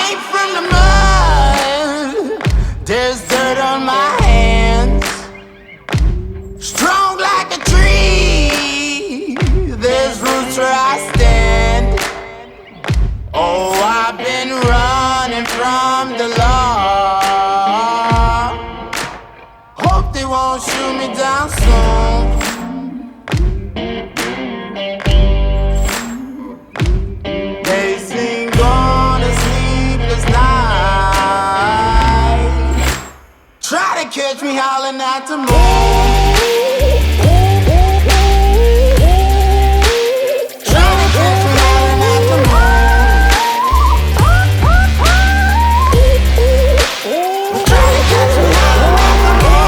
Came from the mud, there's dirt on my hands. Strong like a tree, there's roots where I stand. Oh, I've been running from the law. Hope they won't shoot me down soon. They sing on a sleepless night. Try to catch me howling at the moon. Try to catch me howling at the moon. Try to catch me howling at the moon.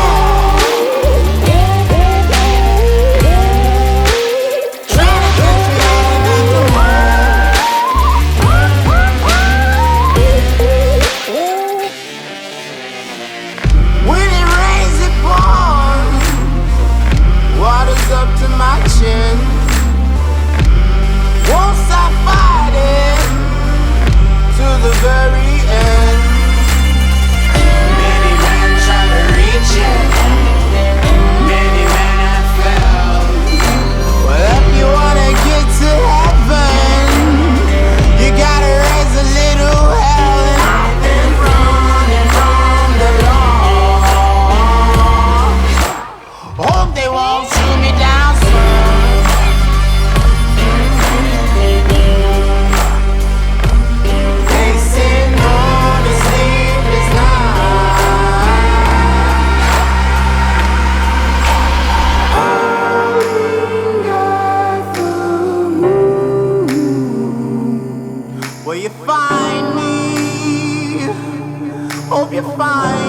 Try to catch me howling at the moon. When it rains, it pours. Water's up to my chin. Won't stop fighting to the very end. Many men try to reach it. Many men have failed. Well, if you wanna get to heaven, you gotta raise a little hell. And I've been running from the law. Hope they won't shoot me down soon. They say no to sleepless night. Will you find me? Hope you find